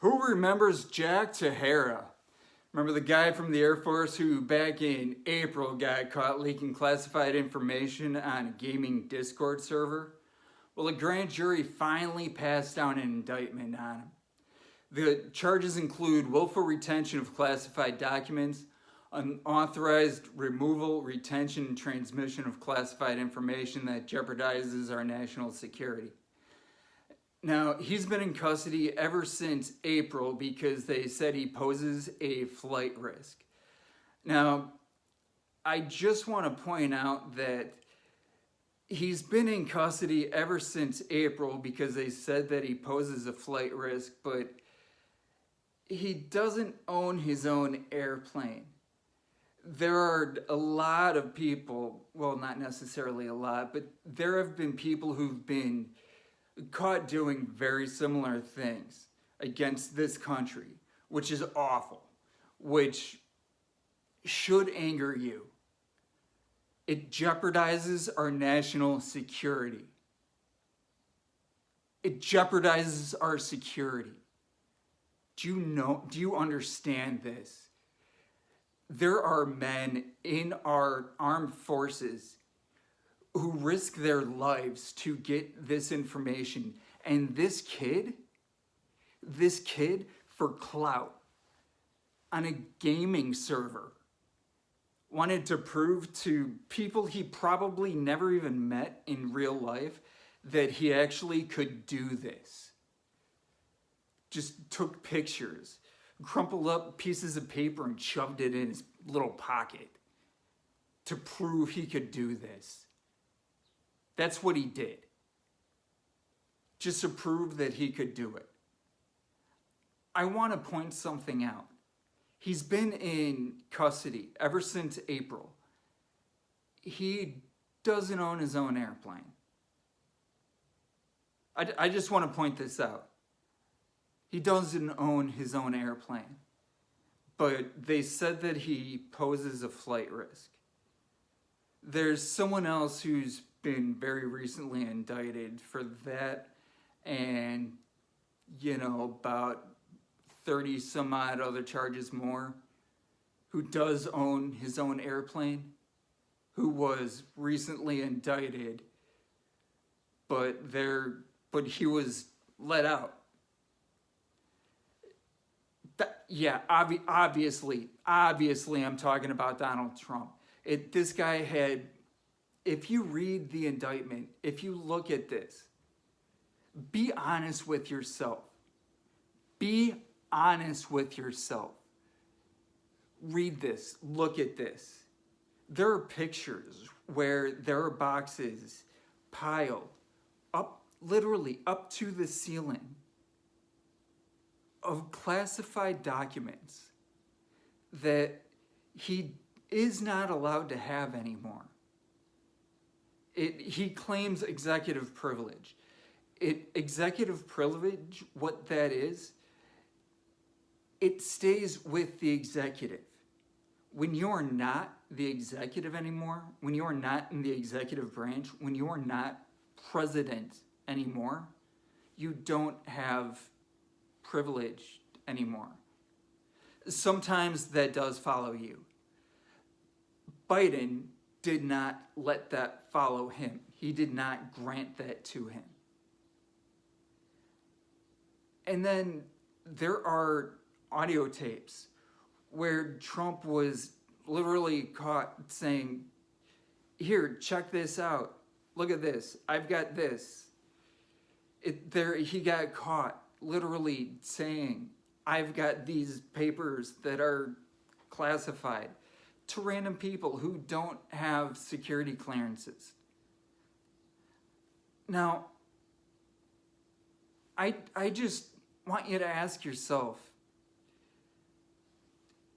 Who remembers Jack Tahara? Remember the guy from the Air Force who back in April got caught leaking classified information on a gaming Discord server? Well, a grand jury finally passed down an indictment on him. The charges include willful retention of classified documents, unauthorized removal, retention, and transmission of classified information that jeopardizes our national security. Now, he's been in custody ever since April because they said he poses a flight risk. Now, I just want to point out that he's been in custody ever since April because they said that he poses a flight risk, but he doesn't own his own airplane. There are a lot of people, well, not necessarily a lot, but there have been people who've been caught doing very similar things against this country, which is awful, which should anger you. It jeopardizes our national security. It jeopardizes our security. Do you understand this? There are men in our armed forces who risk their lives to get this information. And this kid, for clout, on a gaming server, wanted to prove to people he probably never even met in real life that he actually could do this. Just took pictures, crumpled up pieces of paper and shoved it in his little pocket to prove he could do this. That's what he did. Just to prove that he could do it. I want to point something out. He's been in custody ever since April. He doesn't own his own airplane. I just want to point this out. He doesn't own his own airplane. But they said that he poses a flight risk. There's someone else who's been very recently indicted for that, and about 30 some odd other charges more, who does own his own airplane, who was recently indicted, but he was let out. Obviously I'm talking about Donald Trump. This guy had, if you read the indictment, if you look at this, be honest with yourself. Be honest with yourself. Read this, look at this. There are pictures where there are boxes piled up, literally up to the ceiling, of classified documents that he is not allowed to have anymore. He claims executive privilege. Executive privilege, what that is, it stays with the executive. When you are not the executive anymore, when you are not in the executive branch, when you are not president anymore, you don't have privilege anymore. Sometimes that does follow you. Biden did not let that follow him. He did not grant that to him. And then there are audio tapes where Trump was literally caught saying, "Here, check this out. Look at this. I've got this." He got caught literally saying, "I've got these papers that are classified," to random people who don't have security clearances. Now, I just want you to ask yourself,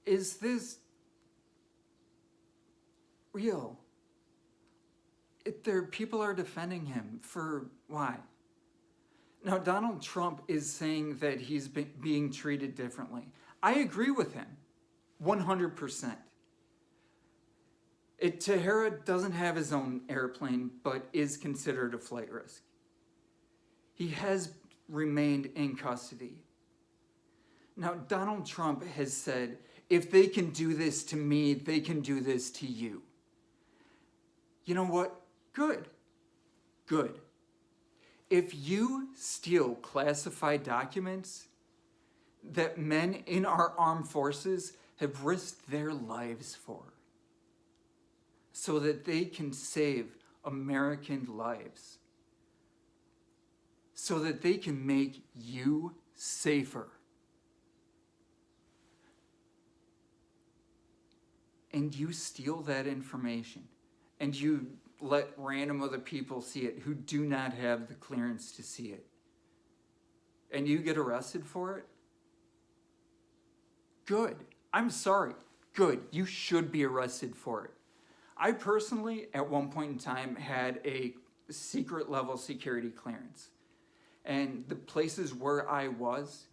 is this real? People are defending him for why? Now, Donald Trump is saying that he's being treated differently. I agree with him, 100%. Tahara doesn't have his own airplane, but is considered a flight risk. He has remained in custody. Now, Donald Trump has said, if they can do this to me, they can do this to you. You know what? Good. Good. If you steal classified documents that men in our armed forces have risked their lives for, so that they can save American lives, so that they can make you safer, and you steal that information, and you let random other people see it who do not have the clearance to see it, and you get arrested for it, good. I'm sorry. Good. You should be arrested for it. I personally, at one point in time, had a secret level security clearance. And the places where I was,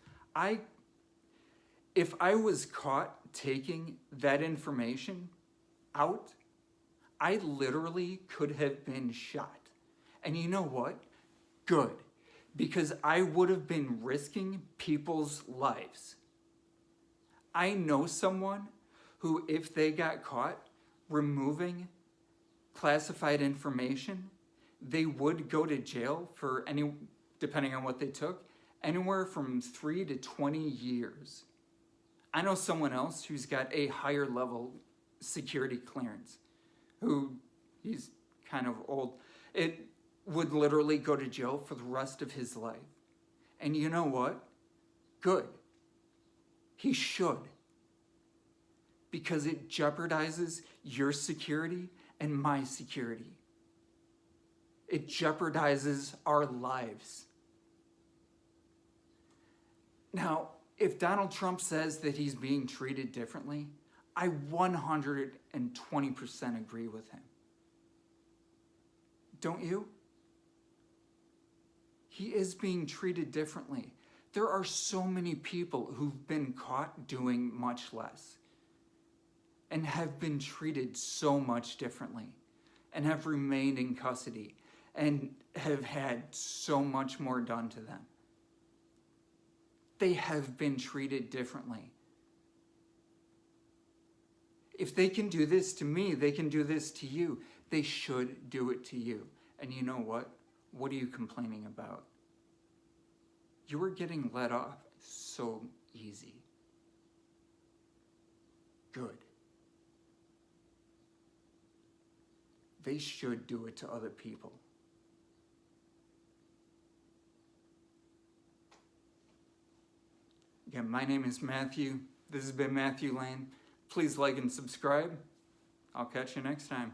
if I was caught taking that information out, I literally could have been shot. And you know what? Good. Because I would have been risking people's lives. I know someone who, if they got caught removing classified information, they would go to jail for depending on what they took, anywhere from 3 to 20 years. I know someone else who's got a higher level security clearance, who he's kind of old. It would literally go to jail for the rest of his life. And you know what? Good. He should. Because it jeopardizes your security and my security. It jeopardizes our lives. Now, if Donald Trump says that he's being treated differently, I 120% agree with him. Don't you? He is being treated differently. There are so many people who've been caught doing much less and have been treated so much differently and have remained in custody and have had so much more done to them. They have been treated differently. If they can do this to me, they can do this to you. They should do it to you. And you know what? What are you complaining about? You were getting let off so easy. Good. They should do it to other people. Again, my name is Matthew. This has been Matthew Lane. Please like and subscribe. I'll catch you next time.